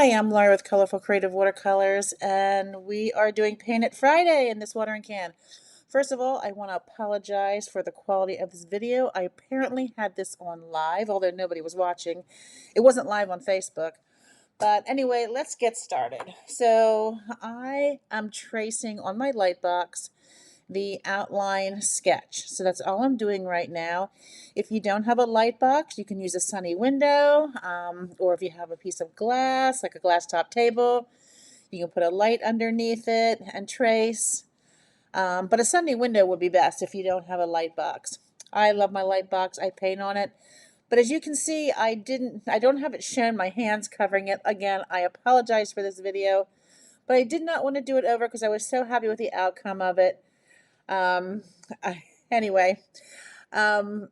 Hi, I'm Laura with Colorful Creative Watercolors, and we are doing Paint It Friday in this watering can. First of all, I want to apologize for the quality of this video. I apparently had this on live, although nobody was watching. It wasn't live on Facebook. But anyway, let's get started. So I am tracing on my lightbox the outline sketch. So that's all I'm doing right now. If you don't have a light box, you can use a sunny window, or if you have a piece of glass, like a glass top table, you can put a light underneath it and trace. But a sunny window would be best if you don't have a light box. I love my light box. I paint on it. But as you can see, I don't have it shown, my hands covering it. Again, I apologize for this video, but I did not want to do it over because I was so happy with the outcome of it. Um, anyway, um,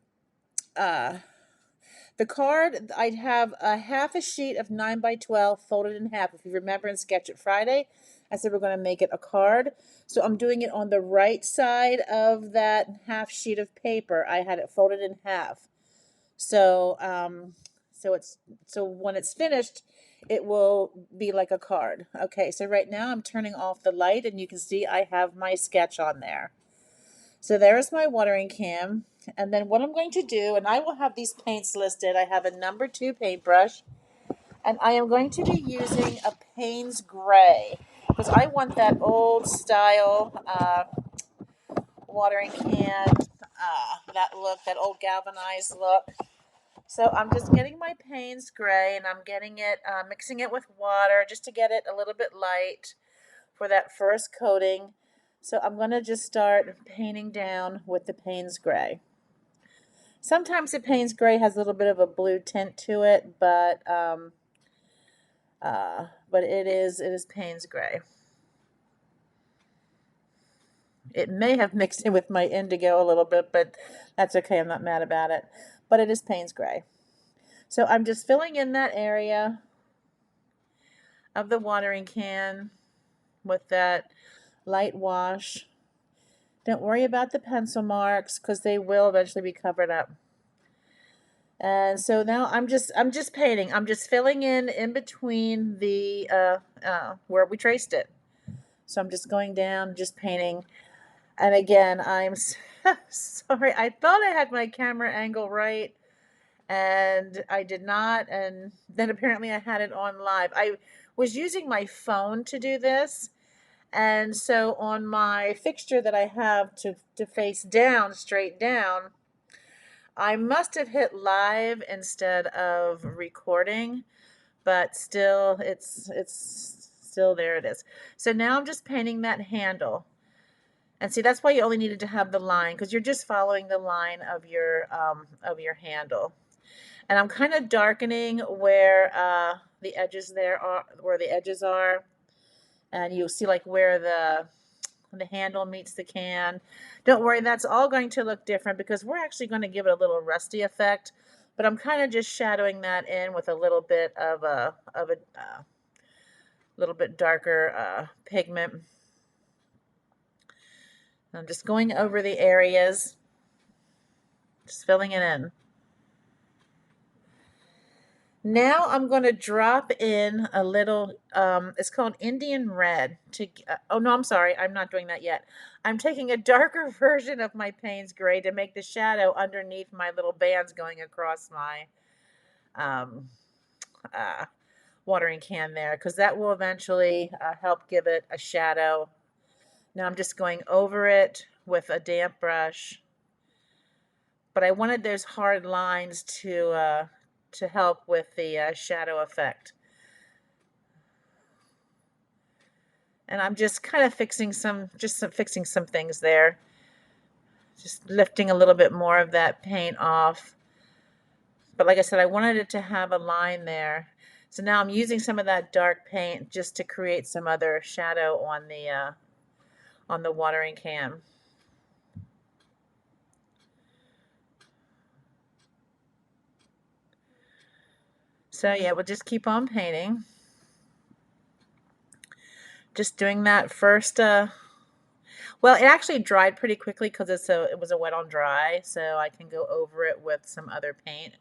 uh, the card, I'd have a half a sheet of 9 by 12 folded in half. If you remember in Sketch It Friday, I said we're going to make it a card. So I'm doing it on the right side of that half sheet of paper. I had it folded in half. So, so when it's finished, it will be like a card. Okay, so right now I'm turning off the light, and you can see I have my sketch on there. So there's my watering can. And then what I'm going to do, and I will have these paints listed. I have a number 2 paintbrush, and I am going to be using a Paynes Grey because I want that old style watering can, that look, that old galvanized look. So I'm just getting my Paynes Grey, and I'm getting it, mixing it with water just to get it a little bit light for that first coating. So I'm going to just start painting down with the Paynes Grey. Sometimes the Paynes Grey has a little bit of a blue tint to it, but it is Paynes Grey. It may have mixed in with my indigo a little bit, but that's okay. I'm not mad about it. But it is Paynes Grey. So I'm just filling in that area of the watering can with that light wash. Don't worry about the pencil marks because they will eventually be covered up. And so now I'm just painting. I'm just filling in between the where we traced it. So I'm just going down, just painting. And again, I'm sorry. I thought I had my camera angle right, and I did not. And then apparently I had it on live. I was using my phone to do this. And so on my fixture that I have to face down, straight down, I must have hit live instead of recording, but still it's still there it is. So now I'm just painting that handle. And see, that's why you only needed to have the line, because you're just following the line of your handle. And I'm kind of darkening where the edges there are, where the edges are. And you'll see like where the handle meets the can. Don't worry, that's all going to look different because we're actually going to give it a little rusty effect. But I'm kind of just shadowing that in with a little bit of a little bit darker pigment. I'm just going over the areas, just filling it in. Now I'm going to drop in a little, it's called Indian Red. Oh no, I'm sorry, I'm not doing that yet. I'm taking a darker version of my Paynes Grey to make the shadow underneath my little bands going across my watering can there, because that will eventually help give it a shadow. Now I'm just going over it with a damp brush, but I wanted those hard lines to help with the shadow effect. And I'm just kind of fixing some things there. Just lifting a little bit more of that paint off. But like I said, I wanted it to have a line there. So now I'm using some of that dark paint just to create some other shadow on the watering can. So yeah, we'll just keep on painting. Just doing that first. Well, it actually dried pretty quickly because it was a wet on dry, so I can go over it with some other paint.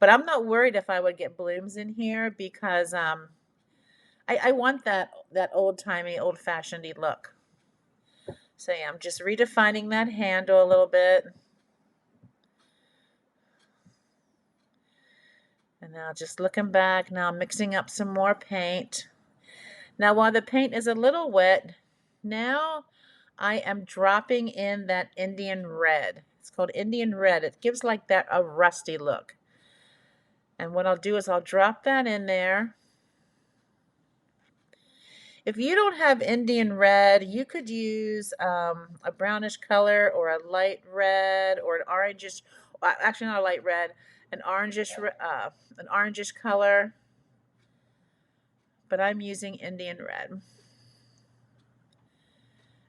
But I'm not worried if I would get blooms in here because I want that old-timey, old-fashioned look. So yeah, I'm just redefining that handle a little bit. And now just looking back, now I'm mixing up some more paint. Now while the paint is a little wet, now I am dropping in that Indian red. It's called Indian red. It gives like that a rusty look. And what I'll do is I'll drop that in there. If you don't have Indian red, you could use a brownish color or a light red or an orangish, actually not a light red, an orangish color. But I'm using Indian red.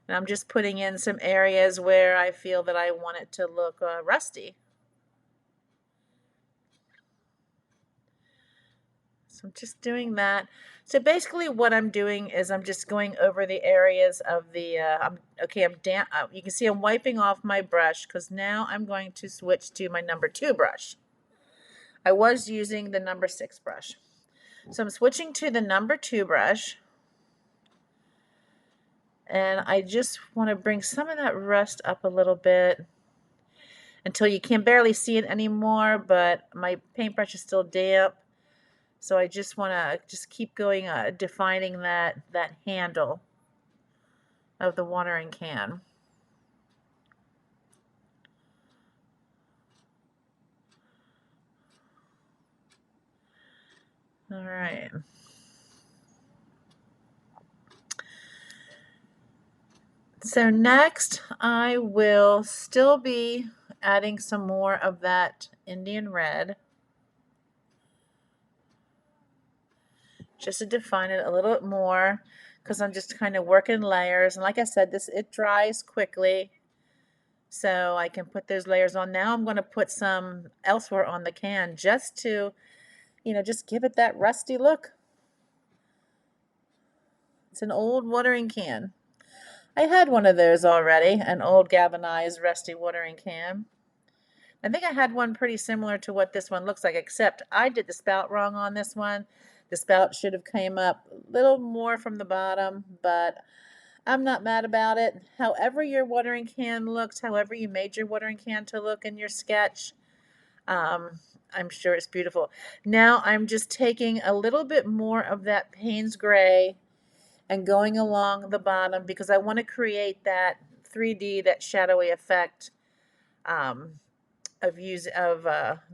And I'm just putting in some areas where I feel that I want it to look rusty. So I'm just doing that. So basically what I'm doing is I'm just going over the areas of the, I'm damp. You can see I'm wiping off my brush because now I'm going to switch to my number 2 brush. I was using the number 6 brush. So I'm switching to the number 2 brush. And I just want to bring some of that rust up a little bit until you can barely see it anymore, but my paintbrush is still damp. So I just want to just keep going, defining that handle of the watering can. All right. So next I will still be adding some more of that Indian red, just to define it a little bit more, because I'm just kind of working layers. And like I said, it dries quickly, so I can put those layers on. Now I'm going to put some elsewhere on the can just to, just give it that rusty look. It's an old watering can. I had one of those already, an old galvanized rusty watering can. I think I had one pretty similar to what this one looks like, except I did the spout wrong on this one. The spout should have came up a little more from the bottom, but I'm not mad about it. However your watering can looks, however you made your watering can to look in your sketch, I'm sure it's beautiful. Now I'm just taking a little bit more of that Paynes Grey and going along the bottom because I want to create that 3D, that shadowy effect of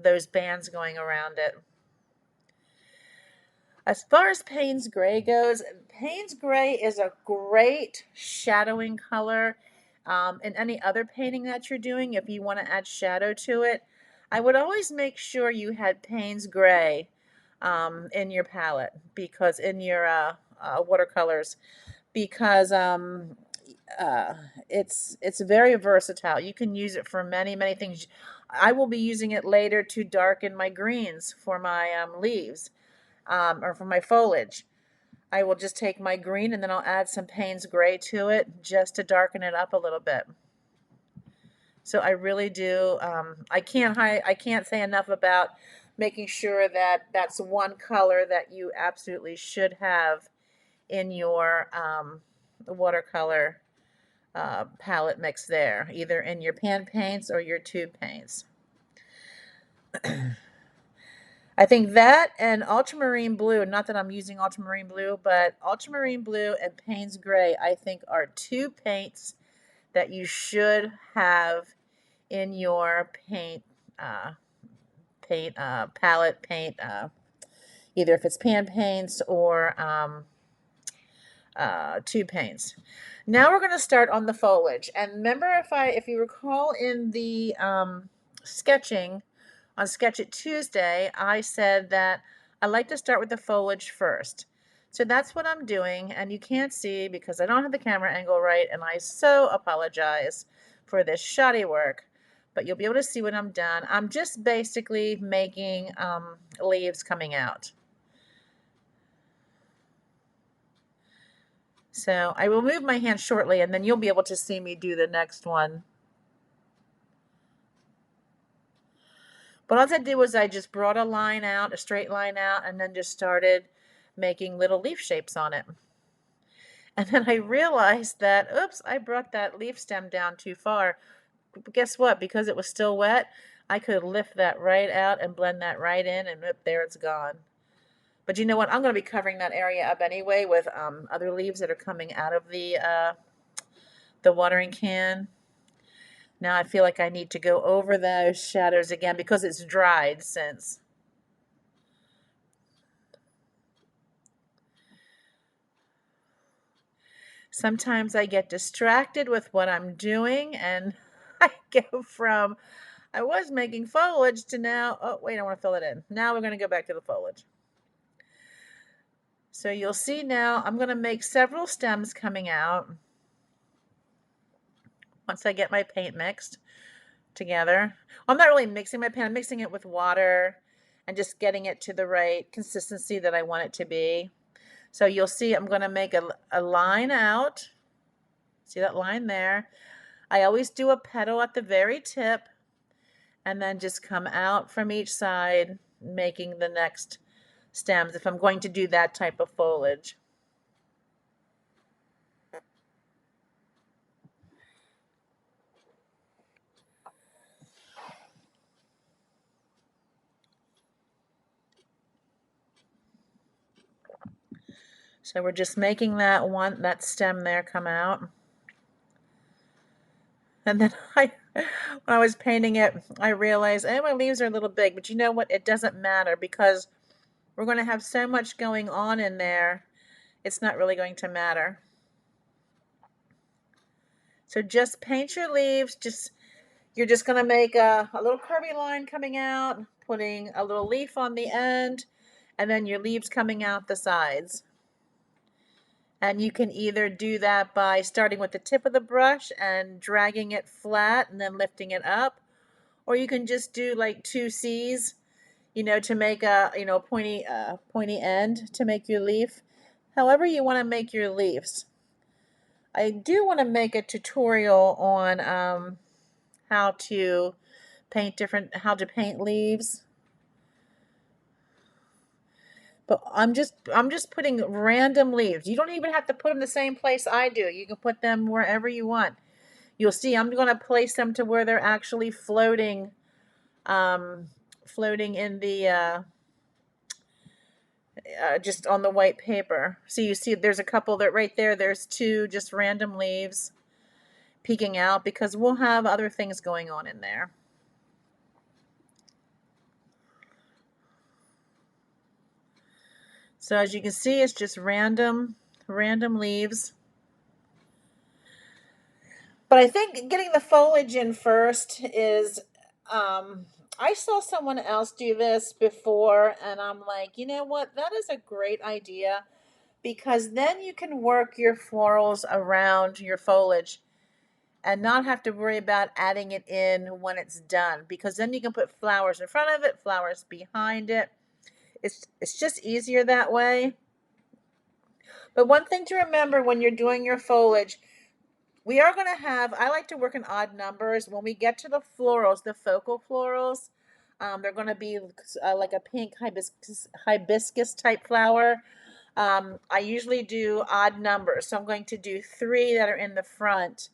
those bands going around it. As far as Paynes Grey goes, Paynes Grey is a great shadowing color in any other painting that you're doing. If you want to add shadow to it, I would always make sure you had Paynes Grey in your palette, because in your watercolors, because it's very versatile. You can use it for many things. I will be using it later to darken my greens for my leaves, or for my foliage. I will just take my green and then I'll add some Paynes Grey to it just to darken it up a little bit. So I really do. I can't say enough about making sure that that's one color that you absolutely should have in your watercolor palette mix there, either in your pan paints or your tube paints. I think that and ultramarine blue, not that I'm using ultramarine blue, but ultramarine blue and Paynes Grey, I think are 2 paints that you should have in your palette paint, either if it's pan paints or tube paints. Now we're going to start on the foliage. And remember, if you recall in the sketching on Sketch It Tuesday, I said that I like to start with the foliage first. So that's what I'm doing, and you can't see because I don't have the camera angle right, and I so apologize for this shoddy work, but you'll be able to see when I'm done. I'm just basically making leaves coming out. So I will move my hand shortly, and then you'll be able to see me do the next one. But all I did was I just brought a line out, a straight line out, and then just started making little leaf shapes on it. And then I realized that, oops, I brought that leaf stem down too far. But guess what? Because it was still wet, I could lift that right out and blend that right in, and whoop, there it's gone. But you know what? I'm going to be covering that area up anyway with other leaves that are coming out of the watering can. Now I feel like I need to go over those shadows again because it's dried since. Sometimes I get distracted with what I'm doing and I go from, I was making foliage to now, oh wait, I want to fill it in. Now we're going to go back to the foliage. So you'll see now I'm going to make several stems coming out once I get my paint mixed together. Well, I'm not really mixing my paint, I'm mixing it with water and just getting it to the right consistency that I want it to be. So you'll see I'm going to make a line out. See that line there? I always do a petal at the very tip and then just come out from each side making the next stems if I'm going to do that type of foliage. So we're just making that stem there come out. And then when I was painting it, I realized, oh, my leaves are a little big, but you know what? It doesn't matter because we're going to have so much going on in there. It's not really going to matter. So just paint your leaves. You're just going to make a little curvy line coming out, putting a little leaf on the end, and then your leaves coming out the sides. And you can either do that by starting with the tip of the brush and dragging it flat and then lifting it up, or you can just do like 2C's, to make a, pointy end to make your leaf. However you want to make your leaves. I do want to make a tutorial on how to paint leaves. But I'm just putting random leaves. You don't even have to put them the same place I do. You can put them wherever you want. You'll see I'm going to place them to where they're actually floating in the just on the white paper. So you see there's a couple that right there. There's two just random leaves peeking out because we'll have other things going on in there. So as you can see, it's just random leaves. But I think getting the foliage in first is, I saw someone else do this before, and I'm like, you know what? That is a great idea because then you can work your florals around your foliage and not have to worry about adding it in when it's done because then you can put flowers in front of it, flowers behind it. It's just easier that way. But one thing to remember when you're doing your foliage, we are going to have, I like to work in odd numbers. When we get to the florals, the focal florals, they're going to be like a pink hibiscus type flower. I usually do odd numbers. So I'm going to do 3 that are in the front.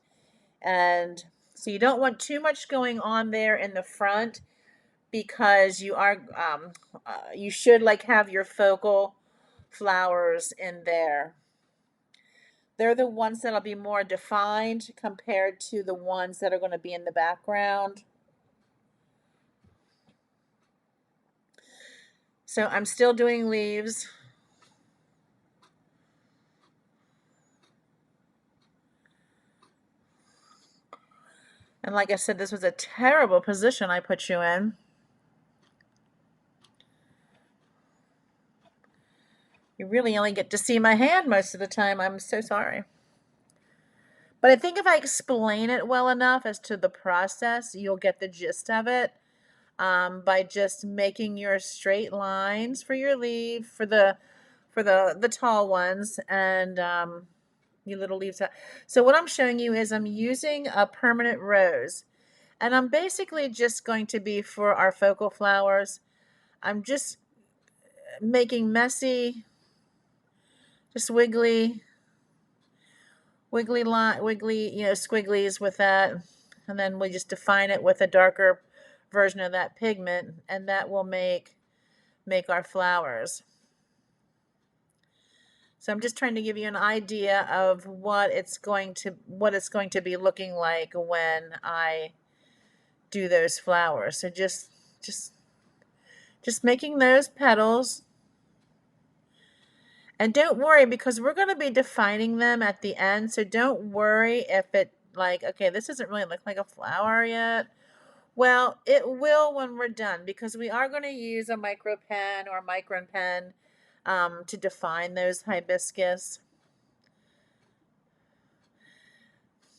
And so you don't want too much going on there in the front because you should like have your focal flowers in there. They're the ones that'll be more defined compared to the ones that are going to be in the background. So I'm still doing leaves. And like I said, this was a terrible position I put you in. You really only get to see my hand most of the time. I'm so sorry. But I think if I explain it well enough as to the process, you'll get the gist of it. By just making your straight lines for your leaf for the tall ones and your little leaves. So what I'm showing you is I'm using a permanent rose, and I'm basically just going to be for our focal flowers. I'm just making messy just wiggly line, wiggly, squigglies with that. And then we just define it with a darker version of that pigment, and that will make our flowers. So I'm just trying to give you an idea of what it's going to be looking like when I do those flowers. So just making those petals. And don't worry, because we're going to be defining them at the end. So don't worry if it okay, this doesn't really look like a flower yet. Well, it will when we're done, because we are going to use a micro pen or Micron pen to define those hibiscus.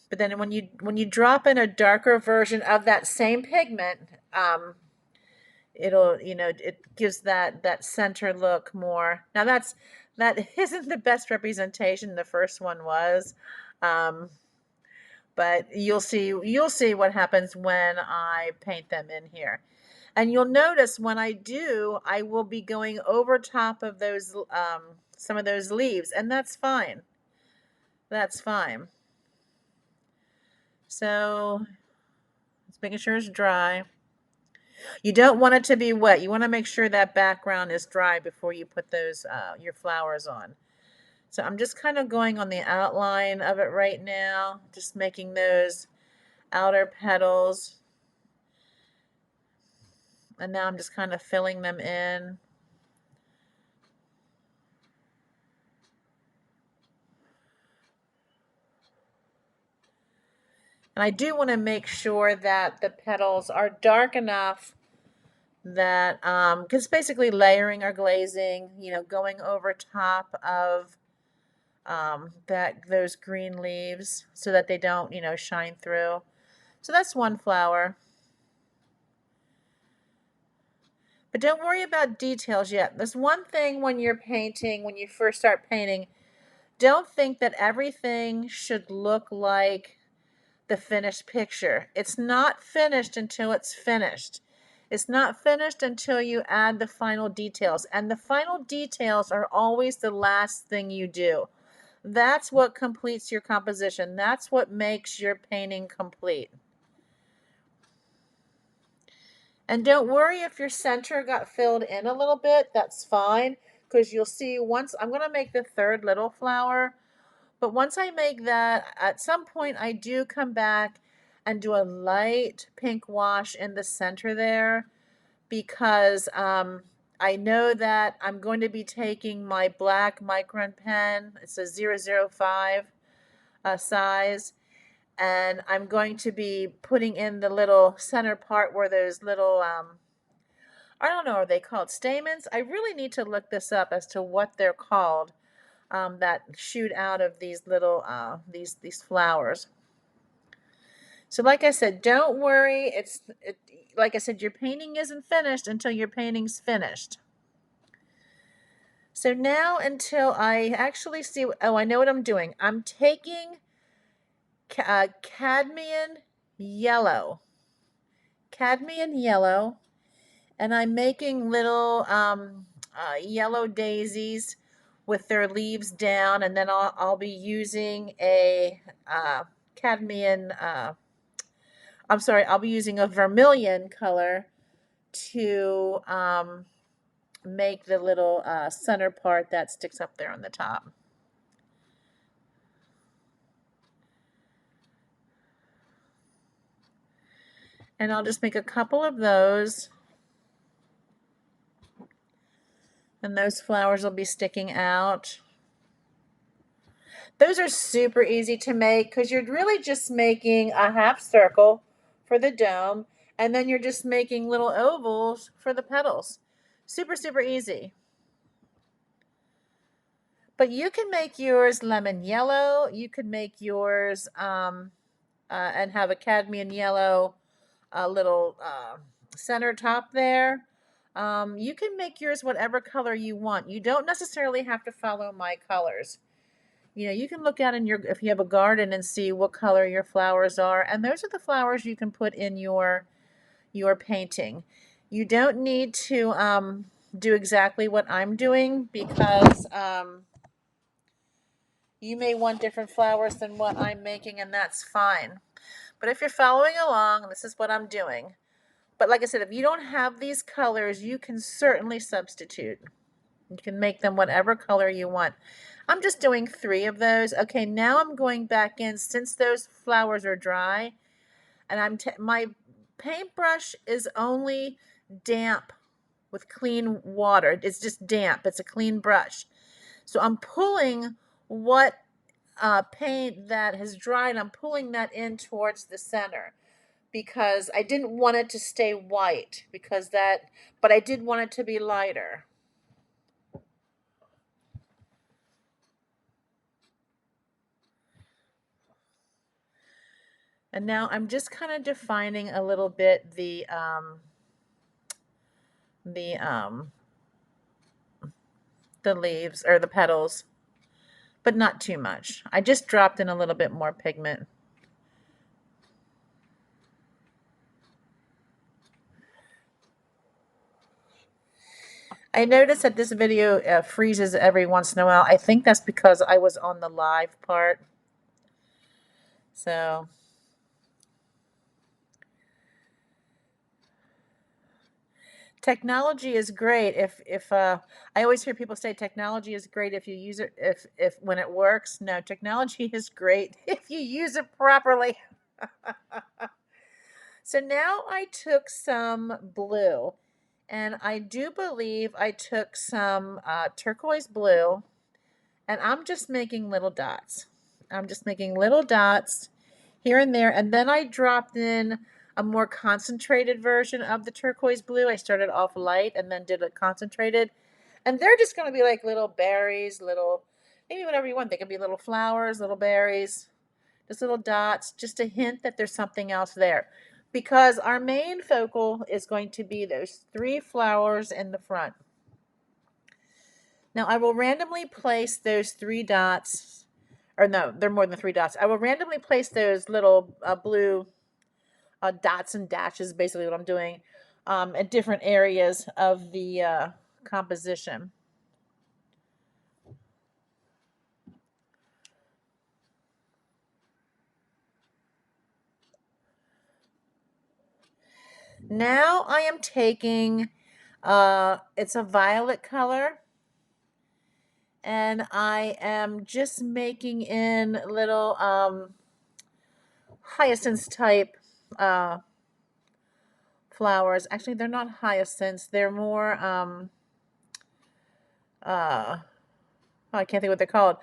But then when you drop in a darker version of that same pigment, it'll, it gives that center look more. Now that isn't the best representation. The first one was, but you'll see what happens when I paint them in here. And you'll notice when I do, I will be going over top of those, some of those leaves, and that's fine. That's fine. So it's making sure it's dry. You don't want it to be wet. You want to make sure that background is dry before you put those your flowers on. So I'm just kind of going on the outline of it right now, just making those outer petals. And now I'm just kind of filling them in. And I do want to make sure that the petals are dark enough that, because basically layering or glazing, going over top of those green leaves so that they don't, shine through. So that's one flower. But don't worry about details yet. There's one thing when you're painting, when you first start painting, don't think that everything should look like the finished picture. It's not finished until it's finished. It's not finished until you add the final details. And the final details are always the last thing you do. That's what completes your composition. That's what makes your painting complete. And don't worry if your center got filled in a little bit. That's fine, because you'll see once I'm going to make the third little flower. But once I make that, at some point I do come back and do a light pink wash in the center there, because I know that I'm going to be taking my black Micron pen. It's a 005 size. And I'm going to be putting in the little center part where those little, I don't know, are they called stamens? I really need to look this up as to what they're called, that shoot out of these little, these flowers. So like I said, don't worry. Like I said, your painting isn't finished until your painting's finished. So now, until I actually see, I know what I'm doing. I'm taking cadmium yellow, and I'm making little yellow daisies with their leaves down, and then I'll be using a cadmium, I'll be using a vermilion color to make the little center part that sticks up there on the top. And I'll just make a couple of those. And those flowers will be sticking out. Those are super easy to make because you're really just making a half circle for the dome, and then you're just making little ovals for the petals. Super, super easy. But you can make yours lemon yellow. You could make yours and have a cadmium yellow little center top there. You can make yours whatever color you want. You don't necessarily have to follow my colors. You can look out if you have a garden and see what color your flowers are, and those are the flowers you can put in your painting. You don't need to do exactly what I'm doing, because You may want different flowers than what I'm making, and that's fine. But if you're following along, this is what I'm doing. But like I said, if you don't have these colors, you can certainly substitute. You can make them whatever color you want. I'm just doing 3 of those. Okay, now I'm going back in since those flowers are dry, and my paintbrush is only damp with clean water. It's just damp. It's a clean brush. So I'm pulling what paint that has dried, I'm pulling that in towards the center because I didn't want it to stay white but I did want it to be lighter. And now I'm just kind of defining a little bit the leaves or the petals, but not too much. I just dropped in a little bit more pigment. I noticed that this video freezes every once in a while. I think that's because I was on the live part. So technology is great if I always hear people say technology is great if you use it if when it works. No, technology is great if you use it properly. So now I took some blue, and I do believe I took some turquoise blue, and I'm just making little dots. I'm just making little dots here and there, and then I dropped in a more concentrated version of the turquoise blue. I started off light and then did a concentrated, and they're just going to be like little berries, little, maybe whatever you want. They can be little flowers, little berries, just little dots, just a hint that there's something else there. Because our main focal is going to be those 3 flowers in the front. Now I will randomly place those 3 dots, or no, they're more than 3 dots. I will randomly place those little blue dots and dashes, basically what I'm doing, at different areas of the composition. Now I am taking, it's a violet color, and I am just making in little hyacinth type flowers. Actually, they're not hyacinths. They're more, I can't think what they're called,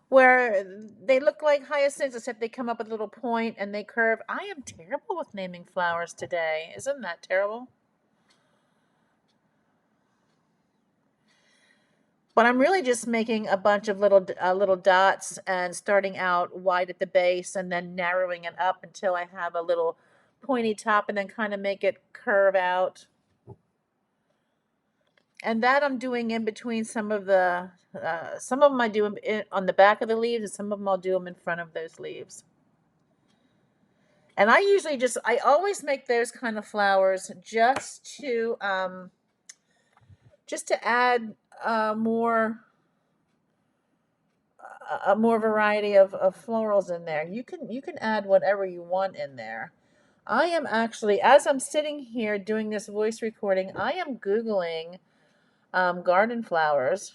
where they look like hyacinths, except they come up with a little point and they curve. I am terrible with naming flowers today. Isn't that terrible? But I'm really just making a bunch of little dots and starting out wide at the base and then narrowing it up until I have a little pointy top and then kind of make it curve out. And that I'm doing in between some of them I do on the back of the leaves, and some of them I'll do them in front of those leaves. And I usually I always make those kind of flowers just to add more variety of florals in there. You can add whatever you want in there. I am actually, as I'm sitting here doing this voice recording, I am Googling garden flowers,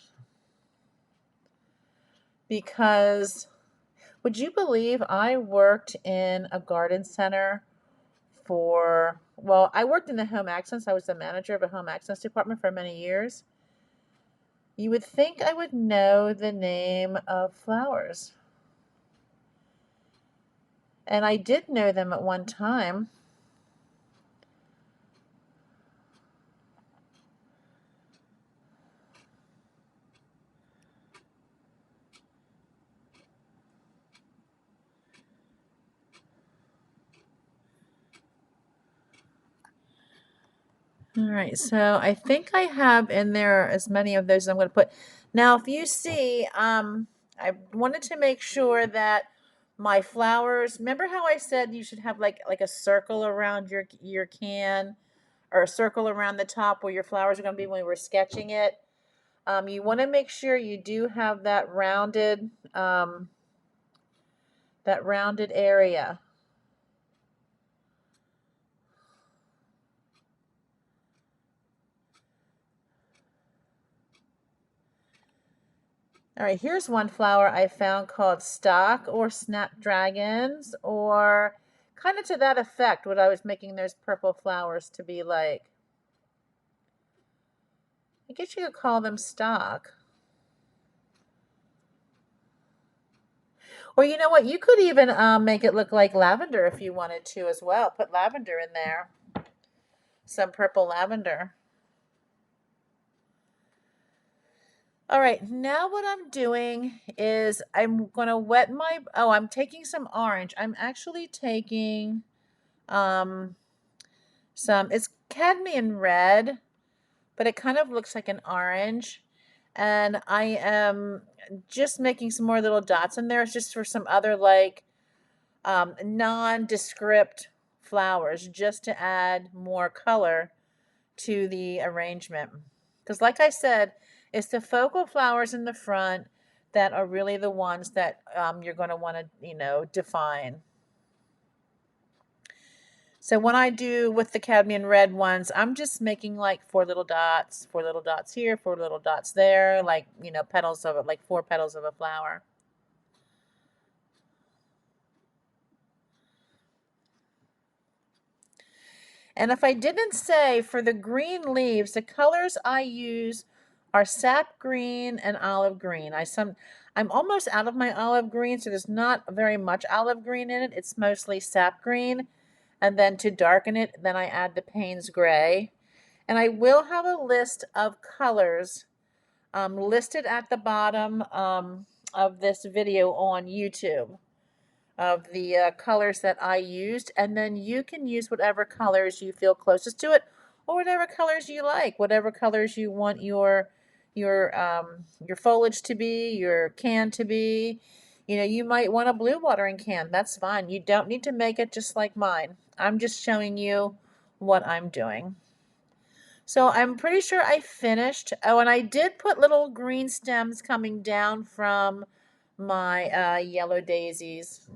because would you believe I worked in a garden center I worked in the home accents. I was the manager of a home accents department for many years. You would think I would know the name of flowers. And I did know them at one time. All right, so I think I have in there as many of those as I'm going to put. Now, if you see, I wanted to make sure that my flowers, remember how I said you should have like a circle around your can, or a circle around the top where your flowers are going to be when we were sketching it? You want to make sure you do have that rounded area. All right, here's one flower I found called Stock or Snapdragons, or kind of to that effect, what I was making those purple flowers to be like. I guess you could call them stock. Or you know what, you could even make it look like lavender if you wanted to as well. Put lavender in there. Some purple lavender. All right, now what I'm doing is I'm going to wet my, I'm taking some orange. I'm actually taking it's cadmium red, but it kind of looks like an orange. And I am just making some more little dots in there. It's just for some other like nondescript flowers, just to add more color to the arrangement. Because like I said, it's the focal flowers in the front that are really the ones that you're going to want to, define. So when I do with the cadmium red ones, I'm just making like 4 little dots here, 4 little dots there, like, petals of it, like 4 petals of a flower. And if I didn't say, for the green leaves, the colors I use are sap green and olive green. I'm almost out of my olive green, so there's not very much olive green in it. It's mostly sap green. And then to darken it, then I add the Paynes Grey. And I will have a list of colors listed at the bottom of this video on YouTube, of the colors that I used, and then you can use whatever colors you feel closest to it, or whatever colors you like, whatever colors you want your foliage to be, your can to be. You might want a blue watering can. That's fine. You don't need to make it just like mine. I'm just showing you what I'm doing. So I'm pretty sure I finished. Oh, and I did put little green stems coming down from my yellow daisies.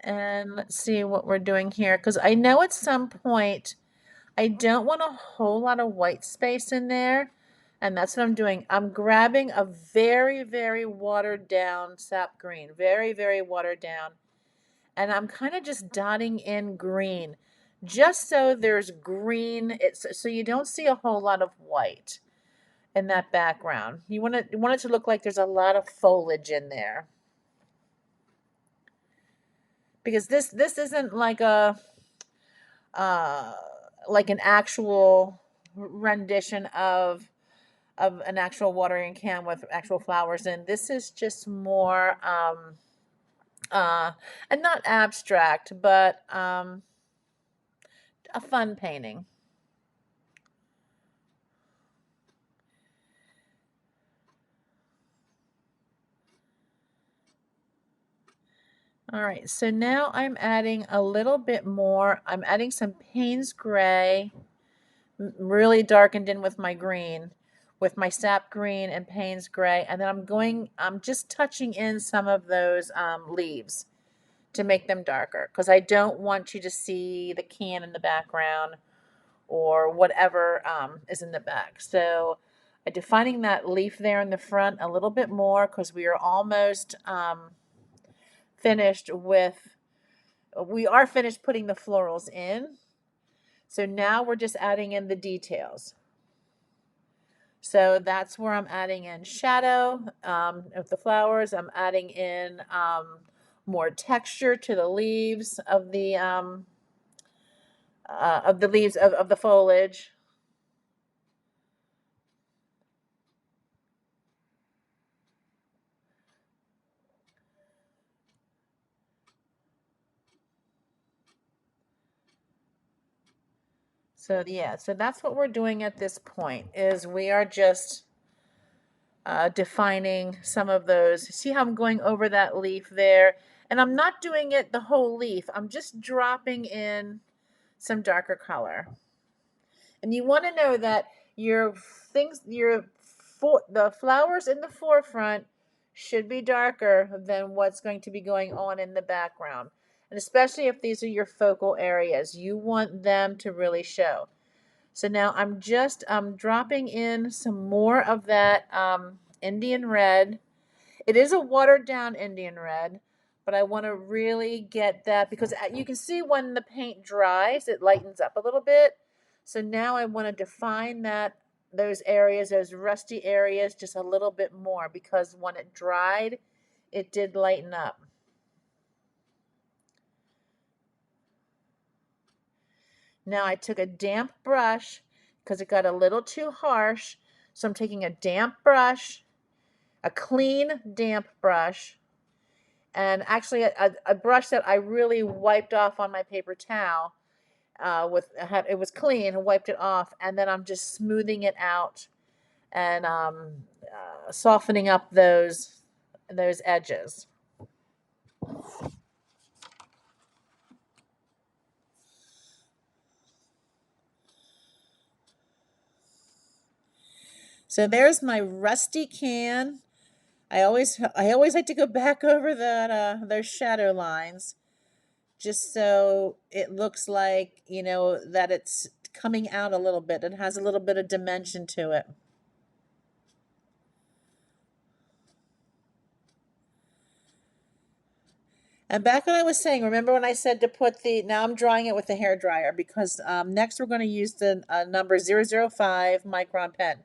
And let's see what we're doing here, because I know at some point I don't want a whole lot of white space in there, and that's what I'm doing. I'm grabbing a very, very watered down sap green, very, very watered down, and I'm kind of just dotting in green, just so there's green. So you don't see a whole lot of white in that background. You want it to look like there's a lot of foliage in there. Because this isn't like like an actual rendition of an actual watering can with actual flowers in. This is just more and not abstract, but a fun painting. All right, so now I'm adding a little bit more. I'm adding some Paynes Grey, really darkened in with my green, with my sap green and Paynes Grey, and then I'm just touching in some of those leaves to make them darker, because I don't want you to see the can in the background or whatever is in the back. So defining that leaf there in the front a little bit more, because we are almost finished putting the florals in. So now we're just adding in the details. So that's where I'm adding in shadow of the flowers. I'm adding in more texture to the leaves of the leaves of the foliage. So yeah, so that's what we're doing at this point, is we are just defining some of those. See how I'm going over that leaf there? And I'm not doing it the whole leaf. I'm just dropping in some darker color. And you want to know that your things, the flowers in the forefront should be darker than what's going to be going on in the background. And especially if these are your focal areas, you want them to really show. So now I'm just dropping in some more of that Indian red. It is a watered down Indian red, but I want to really get that because you can see when the paint dries, it lightens up a little bit. So now I want to define those areas, those rusty areas, just a little bit more because when it dried, it did lighten up. Now I took a damp brush because it got a little too harsh. So I'm taking a damp brush, a clean damp brush, and actually a brush that I really wiped off on my paper towel. It was clean and wiped it off, and then I'm just smoothing it out and softening up those edges. So there's my rusty can. I always like to go back over those shadow lines, just so it looks like, that it's coming out a little bit. It has a little bit of dimension to it. And back when I was saying, remember when I said to put now I'm drawing it with the hair dryer because next we're going to use the number 005 Micron pen.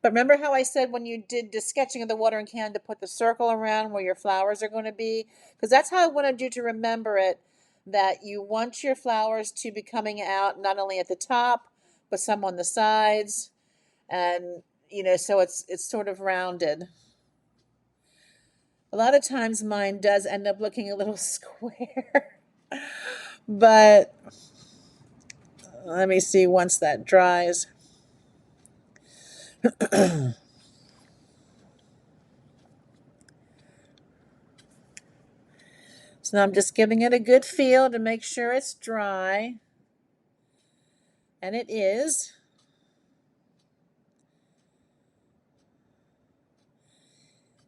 But remember how I said when you did the sketching of the watering can to put the circle around where your flowers are going to be? Because that's how I wanted you to remember it, that you want your flowers to be coming out not only at the top, but some on the sides. And, so it's sort of rounded. A lot of times mine does end up looking a little square. But let me see once that dries. So now I'm just giving it a good feel to make sure it's dry. And it is.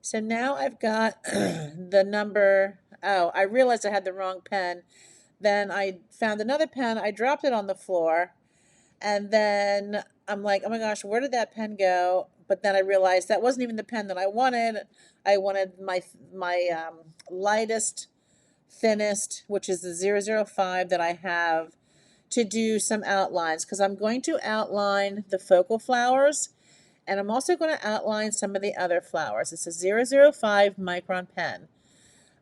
So now I've got the number. Oh, I realized I had the wrong pen. Then I found another pen. I dropped it on the floor. And then I'm like, oh my gosh, where did that pen go? But then I realized that wasn't even the pen that I wanted. I wanted my lightest, thinnest, which is the 005 that I have, to do some outlines because I'm going to outline the focal flowers and I'm also going to outline some of the other flowers. It's a 005 Micron pen.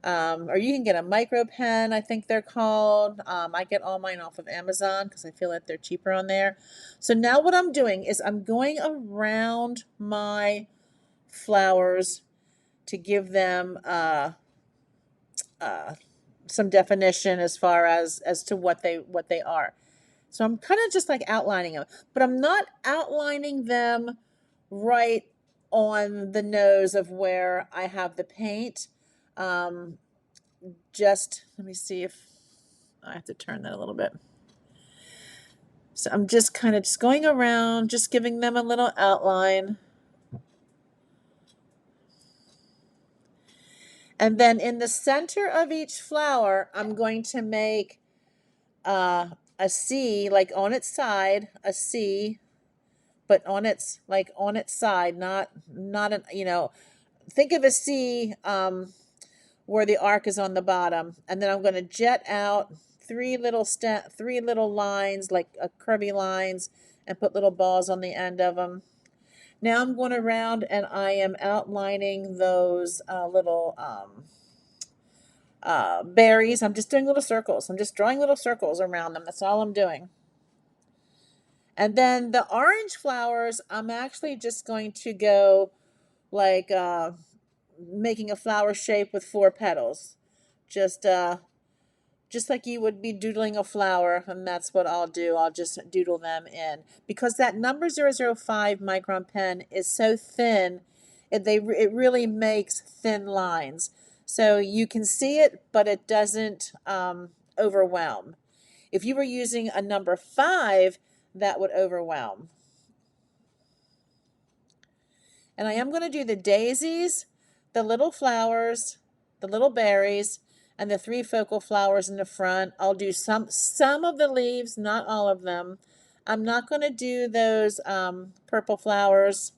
Or you can get a micro pen, I think they're called. I get all mine off of Amazon because I feel like they're cheaper on there. So now what I'm doing is I'm going around my flowers to give them some definition as far as to what they are. So I'm kind of just like outlining them, but I'm not outlining them right on the nose of where I have the paint. Just let me see if I have to turn that a little bit. So I'm just kind of just going around, just giving them a little outline. And then in the center of each flower, I'm going to make a C, like on its side, a C, but on its side, not think of a C where the arc is on the bottom, and then I'm going to jet out three little lines, like curvy lines, and put little balls on the end of them. Now I'm going around and I am outlining those little berries. I'm just doing little circles. I'm just drawing little circles around them. That's all I'm doing. And then the orange flowers, I'm actually just going to go like making a flower shape with 4 petals. Just like you would be doodling a flower, and that's what I'll do. I'll just doodle them in. Because that number 005 Micron pen is so thin, it really makes thin lines. So you can see it, but it doesn't overwhelm. If you were using a number 5, that would overwhelm. And I am going to do the daisies, the little flowers, the little berries, and the 3 focal flowers in the front. I'll do some of the leaves, not all of them. I'm not going to do those purple flowers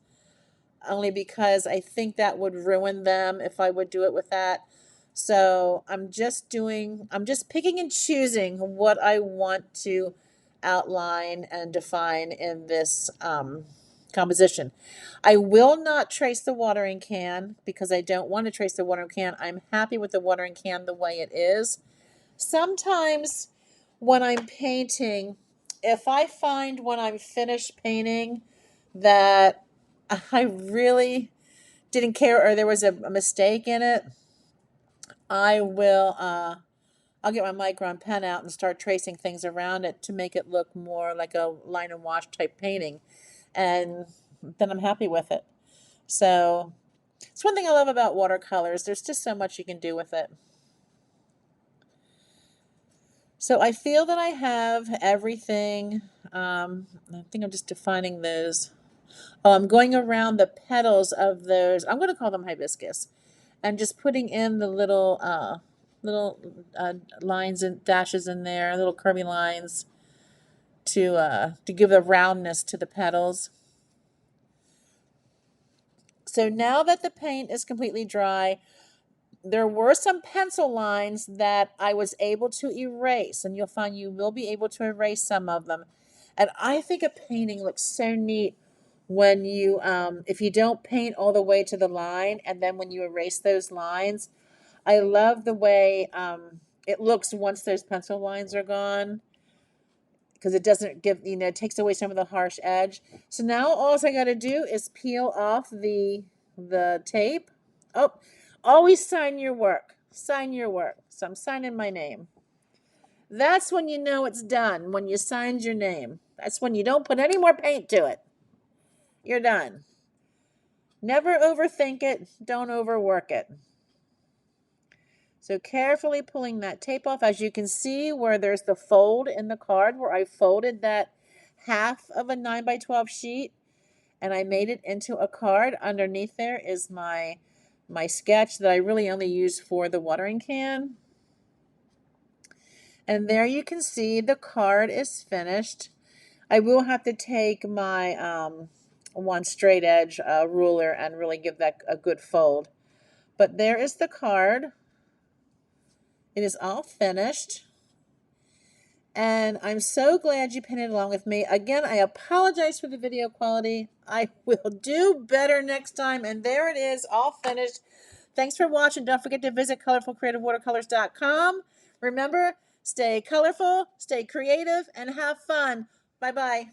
only because I think that would ruin them if I would do it with that. So I'm just picking and choosing what I want to outline and define in this composition. I will not trace the watering can because I don't want to trace the watering can. I'm happy with the watering can the way it is. Sometimes when I'm painting, if I find when I'm finished painting that I really didn't care or there was a mistake in it, I'll get my Micron pen out and start tracing things around it to make it look more like a line and wash type painting. And then I'm happy with it. So it's one thing I love about watercolors. There's just so much you can do with it. So I feel that I have everything. I think I'm just defining those. Oh, I'm going around the petals of those. I'm going to call them hibiscus, and just putting in the little lines and dashes in there, little curvy lines to give a roundness to the petals. So now that the paint is completely dry, there were some pencil lines that I was able to erase, and you'll find you will be able to erase some of them. And I think a painting looks so neat when you, if you don't paint all the way to the line, and then when you erase those lines. I love the way it looks once those pencil lines are gone, because it doesn't give, it takes away some of the harsh edge. So now all I got to do is peel off the tape. Oh, always sign your work. Sign your work. So I'm signing my name. That's when you know it's done, when you signed your name. That's when you don't put any more paint to it. You're done. Never overthink it. Don't overwork it. So carefully pulling that tape off. As you can see where there's the fold in the card where I folded that half of a 9x12 sheet and I made it into a card. Underneath there is my sketch that I really only use for the watering can. And there you can see the card is finished. I will have to take my one straight edge ruler and really give that a good fold. But there is the card. It is all finished. And I'm so glad you painted along with me. Again, I apologize for the video quality. I will do better next time. And there it is, all finished. Thanks for watching. Don't forget to visit colorfulcreativewatercolors.com. Remember, stay colorful, stay creative, and have fun. Bye-bye.